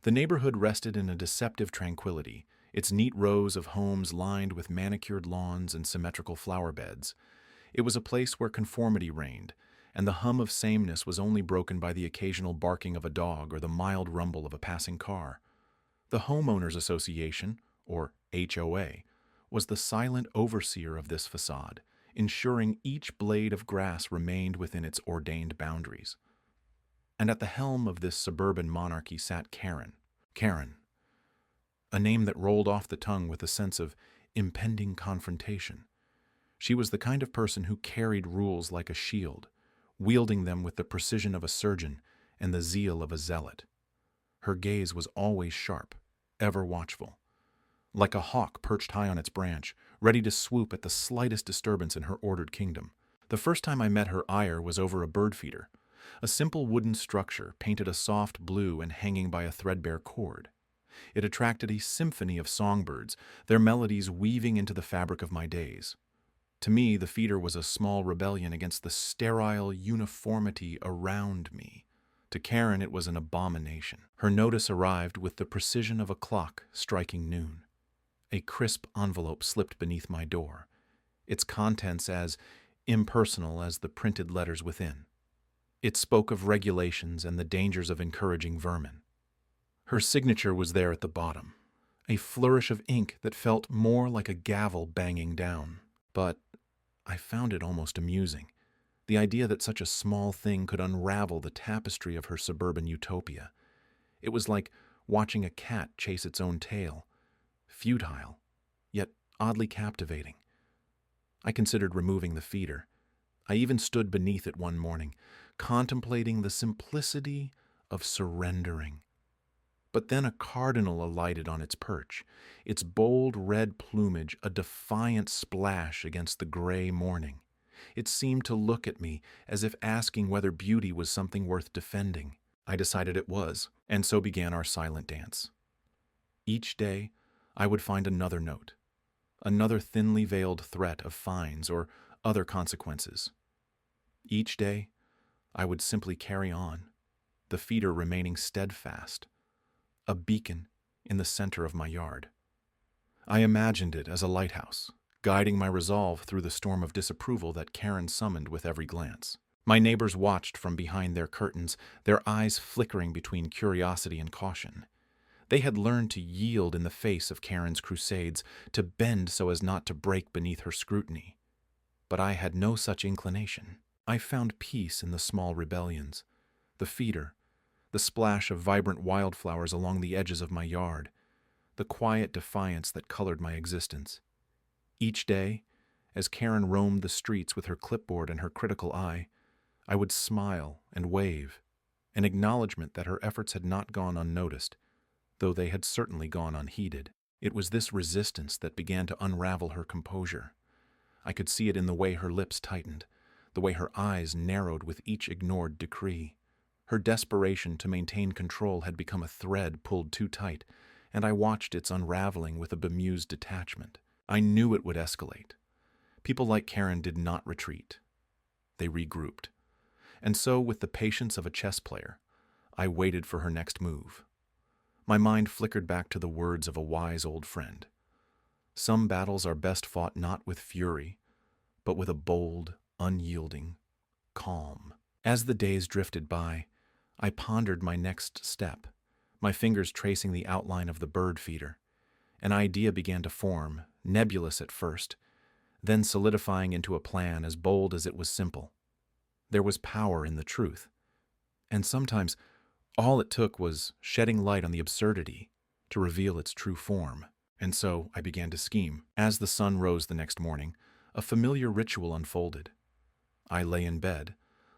The neighborhood rested in a deceptive tranquility, its neat rows of homes lined with manicured lawns and symmetrical flower beds. It was a place where conformity reigned, and the hum of sameness was only broken by the occasional barking of a dog or the mild rumble of a passing car. The Homeowners Association, or HOA, was the silent overseer of this facade, ensuring each blade of grass remained within its ordained boundaries. And at the helm of this suburban monarchy sat Karen. Karen, a name that rolled off the tongue with a sense of impending confrontation. She was the kind of person who carried rules like a shield, wielding them with the precision of a surgeon and the zeal of a zealot. Her gaze was always sharp, ever watchful, like a hawk perched high on its branch, ready to swoop at the slightest disturbance in her ordered kingdom. The first time I met her ire was over a bird feeder, a simple wooden structure painted a soft blue and hanging by a threadbare cord. It attracted a symphony of songbirds, their melodies weaving into the fabric of my days. To me, the feeder was a small rebellion against the sterile uniformity around me. To Karen, it was an abomination. Her notice arrived with the precision of a clock striking noon. A crisp envelope slipped beneath my door, its contents as impersonal as the printed letters within. It spoke of regulations and the dangers of encouraging vermin. Her signature was there at the bottom, a flourish of ink that felt more like a gavel banging down. But I found it almost amusing, the idea that such a small thing could unravel the tapestry of her suburban utopia. It was like watching a cat chase its own tail, futile, yet oddly captivating. I considered removing the feeder. I even stood beneath it one morning, contemplating the simplicity of surrendering. But then a cardinal alighted on its perch, its bold red plumage a defiant splash against the gray morning. It seemed to look at me as if asking whether beauty was something worth defending. I decided it was, and so began our silent dance. Each day, I would find another note, another thinly veiled threat of fines or other consequences. Each day, I would simply carry on, the feeder remaining steadfast, a beacon in the center of my yard. I imagined it as a lighthouse, guiding my resolve through the storm of disapproval that Karen summoned with every glance. My neighbors watched from behind their curtains, their eyes flickering between curiosity and caution. They had learned to yield in the face of Karen's crusades, to bend so as not to break beneath her scrutiny. But I had no such inclination. I found peace in the small rebellions, the feeder, the splash of vibrant wildflowers along the edges of my yard, the quiet defiance that colored my existence. Each day, as Karen roamed the streets with her clipboard and her critical eye, I would smile and wave, an acknowledgement that her efforts had not gone unnoticed, though they had certainly gone unheeded. It was this resistance that began to unravel her composure. I could see it in the way her lips tightened, the way her eyes narrowed with each ignored decree. Her desperation to maintain control had become a thread pulled too tight, and I watched its unraveling with a bemused detachment. I knew it would escalate. People like Karen did not retreat. They regrouped. And so, with the patience of a chess player, I waited for her next move. My mind flickered back to the words of a wise old friend. Some battles are best fought not with fury, but with a bold, unyielding calm. As the days drifted by, I pondered my next step, my fingers tracing the outline of the bird feeder. An idea began to form, nebulous at first, then solidifying into a plan as bold as it was simple. There was power in the truth, and sometimes all it took was shedding light on the absurdity to reveal its true form. And so I began to scheme. As the sun rose the next morning, a familiar ritual unfolded. I lay in bed,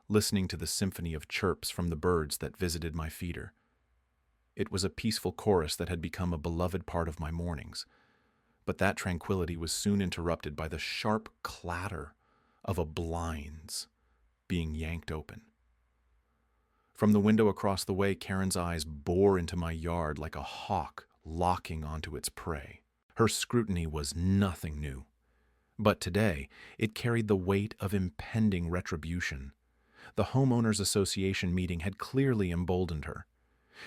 listening to the symphony of chirps from the birds that visited my feeder. It was a peaceful chorus that had become a beloved part of my mornings, but that tranquility was soon interrupted by the sharp clatter of a blinds being yanked open. From the window across the way, Karen's eyes bore into my yard like a hawk locking onto its prey. Her scrutiny was nothing new, but today it carried the weight of impending retribution. The Homeowners Association meeting had clearly emboldened her.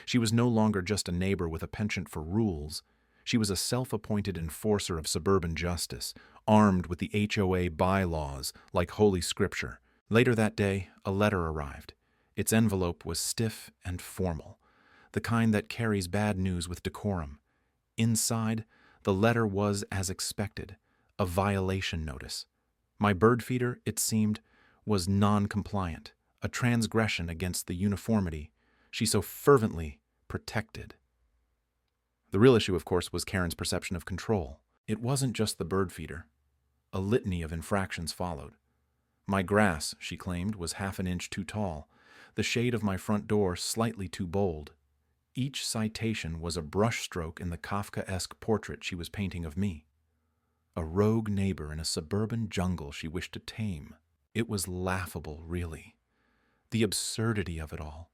She was no longer just a neighbor with a penchant for rules. She was a self-appointed enforcer of suburban justice, armed with the HOA bylaws like Holy Scripture. Later that day, a letter arrived. Its envelope was stiff and formal, the kind that carries bad news with decorum. Inside, the letter was as expected, a violation notice. My bird feeder, it seemed, was non-compliant, a transgression against the uniformity she so fervently protected. The real issue, of course, was Karen's perception of control. It wasn't just the bird feeder. A litany of infractions followed. My grass, she claimed, was half an inch too tall, the shade of my front door slightly too bold. Each citation was a brushstroke in the Kafkaesque portrait she was painting of me. A rogue neighbor in a suburban jungle she wished to tame. It was laughable, really. The absurdity of it all.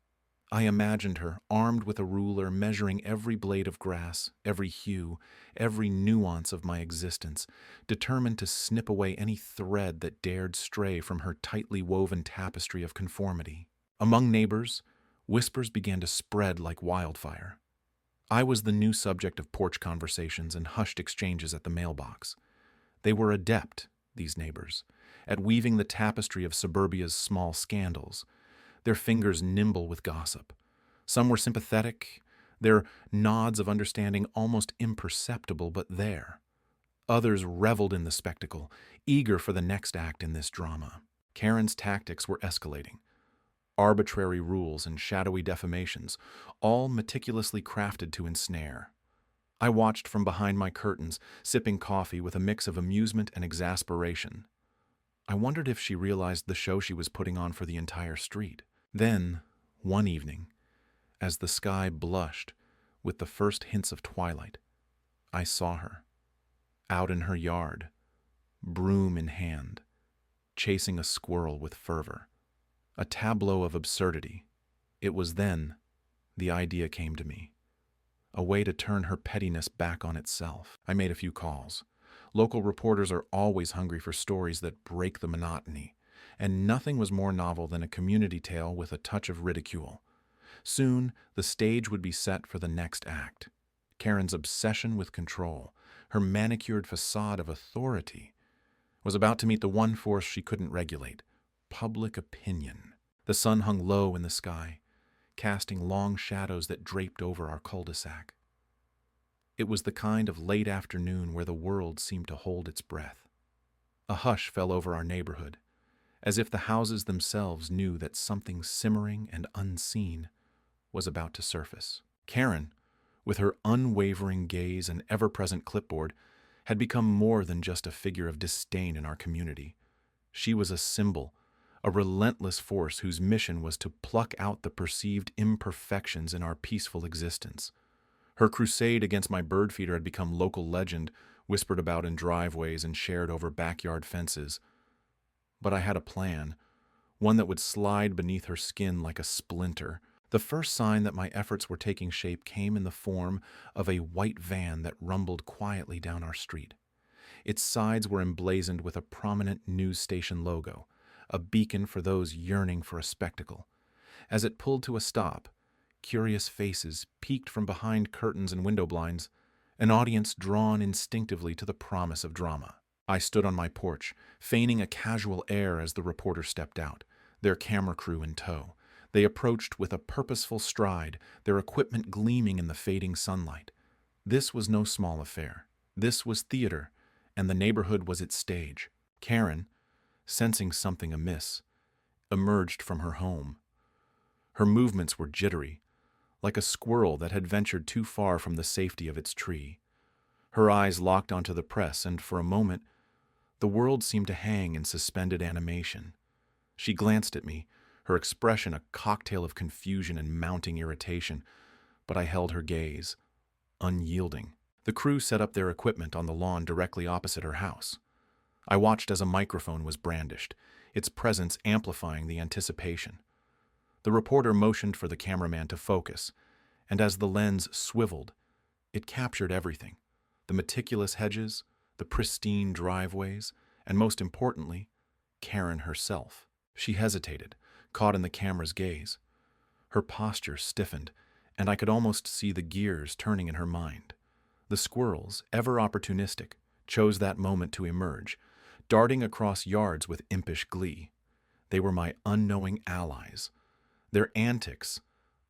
I imagined her, armed with a ruler, measuring every blade of grass, every hue, every nuance of my existence, determined to snip away any thread that dared stray from her tightly woven tapestry of conformity. Among neighbors, whispers began to spread like wildfire. I was the new subject of porch conversations and hushed exchanges at the mailbox. They were adept, these neighbors, at weaving the tapestry of suburbia's small scandals, their fingers nimble with gossip. Some were sympathetic, their nods of understanding almost imperceptible but there. Others reveled in the spectacle, eager for the next act in this drama. Karen's tactics were escalating. Arbitrary rules and shadowy defamations, all meticulously crafted to ensnare. I watched from behind my curtains, sipping coffee with a mix of amusement and exasperation. I wondered if she realized the show she was putting on for the entire street. Then, one evening, as the sky blushed with the first hints of twilight, I saw her, out in her yard, broom in hand, chasing a squirrel with fervor. A tableau of absurdity. It was then the idea came to me. A way to turn her pettiness back on itself. I made a few calls. Local reporters are always hungry for stories that break the monotony, and nothing was more novel than a community tale with a touch of ridicule. Soon, the stage would be set for the next act. Karen's obsession with control, her manicured facade of authority, was about to meet the one force she couldn't regulate: public opinion. The sun hung low in the sky, casting long shadows that draped over our cul-de-sac. It was the kind of late afternoon where the world seemed to hold its breath. A hush fell over our neighborhood, as if the houses themselves knew that something simmering and unseen was about to surface. Karen, with her unwavering gaze and ever-present clipboard, had become more than just a figure of disdain in our community. She was a symbol, a relentless force whose mission was to pluck out the perceived imperfections in our peaceful existence. Her crusade against my bird feeder had become local legend, whispered about in driveways and shared over backyard fences. But I had a plan, one that would slide beneath her skin like a splinter. The first sign that my efforts were taking shape came in the form of a white van that rumbled quietly down our street. Its sides were emblazoned with a prominent news station logo, a beacon for those yearning for a spectacle. As it pulled to a stop, curious faces peeked from behind curtains and window blinds, an audience drawn instinctively to the promise of drama. I stood on my porch, feigning a casual air as the reporter stepped out, their camera crew in tow. They approached with a purposeful stride, their equipment gleaming in the fading sunlight. This was no small affair. This was theater, and the neighborhood was its stage. Karen, sensing something amiss, emerged from her home. Her movements were jittery, like a squirrel that had ventured too far from the safety of its tree. Her eyes locked onto the press, and for a moment, the world seemed to hang in suspended animation. She glanced at me, her expression a cocktail of confusion and mounting irritation, but I held her gaze, unyielding. The crew set up their equipment on the lawn directly opposite her house. I watched as a microphone was brandished, its presence amplifying the anticipation. The reporter motioned for the cameraman to focus, and as the lens swiveled, it captured everything: the meticulous hedges, the pristine driveways, and most importantly, Karen herself. She hesitated, caught in the camera's gaze. Her posture stiffened, and I could almost see the gears turning in her mind. The squirrels, ever opportunistic, chose that moment to emerge, darting across yards with impish glee. They were my unknowing allies. Their antics,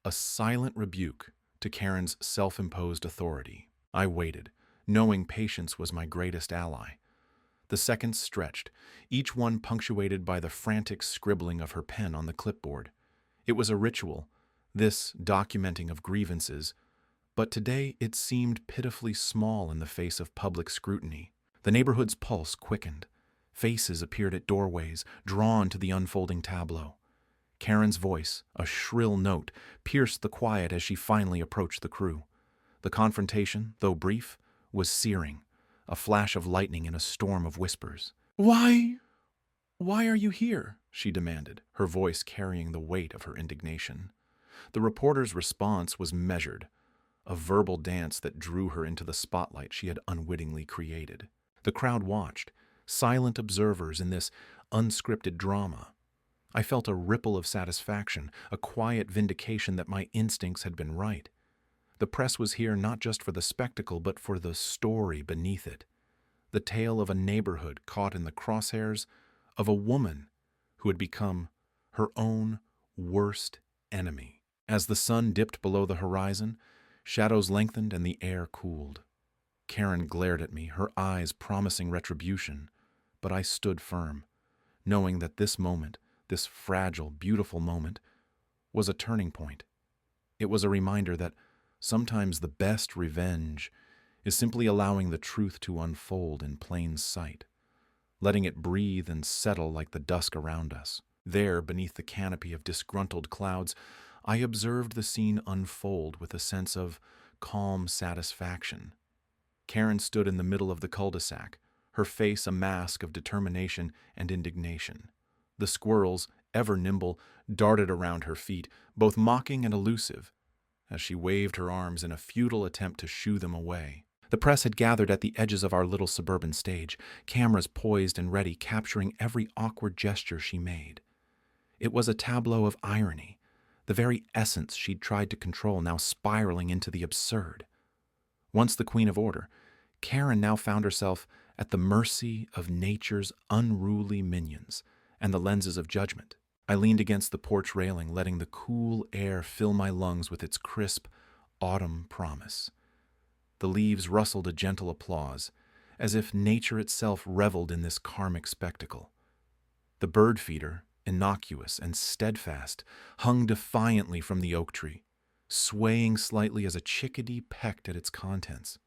a silent rebuke to Karen's self-imposed authority. I waited, knowing patience was my greatest ally. The seconds stretched, each one punctuated by the frantic scribbling of her pen on the clipboard. It was a ritual, this documenting of grievances, but today it seemed pitifully small in the face of public scrutiny. The neighborhood's pulse quickened. Faces appeared at doorways, drawn to the unfolding tableau. Karen's voice, a shrill note, pierced the quiet as she finally approached the crew. The confrontation, though brief, was searing, a flash of lightning in a storm of whispers. Why are you here?" she demanded, her voice carrying the weight of her indignation. The reporter's response was measured, a verbal dance that drew her into the spotlight she had unwittingly created. The crowd watched, silent observers in this unscripted drama. I felt a ripple of satisfaction, a quiet vindication that my instincts had been right. The press was here not just for the spectacle, but for the story beneath it. The tale of a neighborhood caught in the crosshairs of a woman who had become her own worst enemy. As the sun dipped below the horizon, shadows lengthened and the air cooled. Karen glared at me, her eyes promising retribution, but I stood firm, knowing that this moment, this fragile, beautiful moment, was a turning point. It was a reminder that sometimes the best revenge is simply allowing the truth to unfold in plain sight, letting it breathe and settle like the dusk around us. There, beneath the canopy of disgruntled clouds, I observed the scene unfold with a sense of calm satisfaction. Karen stood in the middle of the cul-de-sac, her face a mask of determination and indignation. The squirrels, ever nimble, darted around her feet, both mocking and elusive, as she waved her arms in a futile attempt to shoo them away. The press had gathered at the edges of our little suburban stage, cameras poised and ready, capturing every awkward gesture she made. It was a tableau of irony, the very essence she'd tried to control now spiraling into the absurd. Once the queen of order, Karen now found herself at the mercy of nature's unruly minions and the lenses of judgment. I leaned against the porch railing, letting the cool air fill my lungs with its crisp autumn promise. The leaves rustled a gentle applause, as if nature itself reveled in this karmic spectacle. The bird feeder, innocuous and steadfast, hung defiantly from the oak tree, swaying slightly as a chickadee pecked at its contents.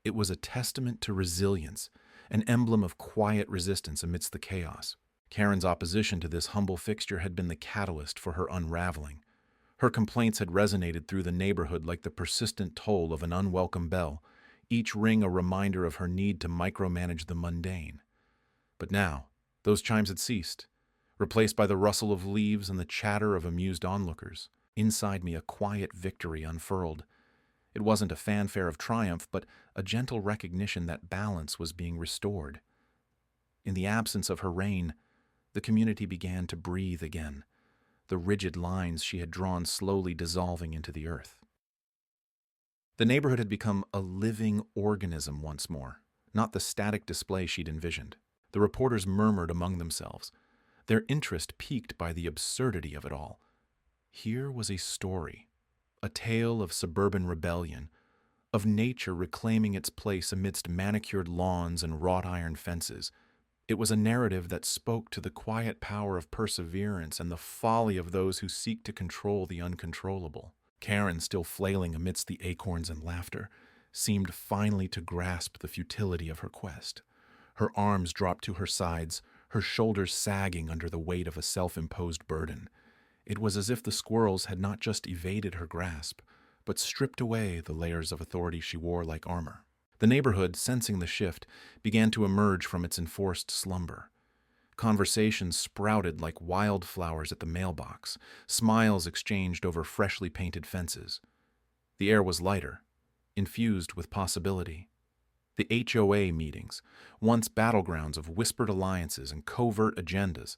It was a testament to resilience, an emblem of quiet resistance amidst the chaos. Karen's opposition to this humble fixture had been the catalyst for her unraveling. Her complaints had resonated through the neighborhood like the persistent toll of an unwelcome bell, each ring a reminder of her need to micromanage the mundane. But now, those chimes had ceased, replaced by the rustle of leaves and the chatter of amused onlookers. Inside me, a quiet victory unfurled. It wasn't a fanfare of triumph, but a gentle recognition that balance was being restored. In the absence of her reign, the community began to breathe again, the rigid lines she had drawn slowly dissolving into the earth. The neighborhood had become a living organism once more, not the static display she'd envisioned. The reporters murmured among themselves, their interest piqued by the absurdity of it all. Here was a story, a tale of suburban rebellion, of nature reclaiming its place amidst manicured lawns and wrought iron fences. It was a narrative that spoke to the quiet power of perseverance and the folly of those who seek to control the uncontrollable. Karen, still flailing amidst the acorns and laughter, seemed finally to grasp the futility of her quest. Her arms dropped to her sides, her shoulders sagging under the weight of a self-imposed burden. It was as if the squirrels had not just evaded her grasp, but stripped away the layers of authority she wore like armor. The neighborhood, sensing the shift, began to emerge from its enforced slumber. Conversations sprouted like wildflowers at the mailbox, smiles exchanged over freshly painted fences. The air was lighter, infused with possibility. The HOA meetings, once battlegrounds of whispered alliances and covert agendas,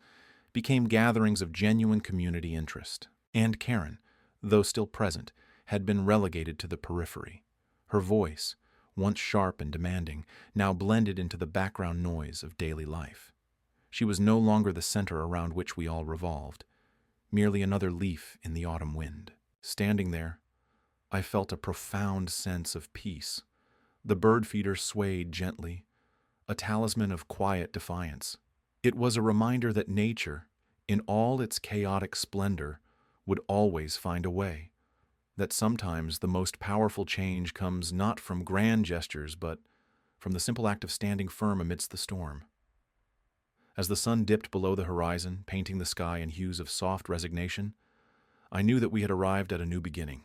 became gatherings of genuine community interest. And Karen, though still present, had been relegated to the periphery. Her voice, once sharp and demanding, now blended into the background noise of daily life. She was no longer the center around which we all revolved, merely another leaf in the autumn wind. Standing there, I felt a profound sense of peace. The bird feeder swayed gently, a talisman of quiet defiance. It was a reminder that nature, in all its chaotic splendor, would always find a way, that sometimes the most powerful change comes not from grand gestures but from the simple act of standing firm amidst the storm. As the sun dipped below the horizon, painting the sky in hues of soft resignation, I knew that we had arrived at a new beginning.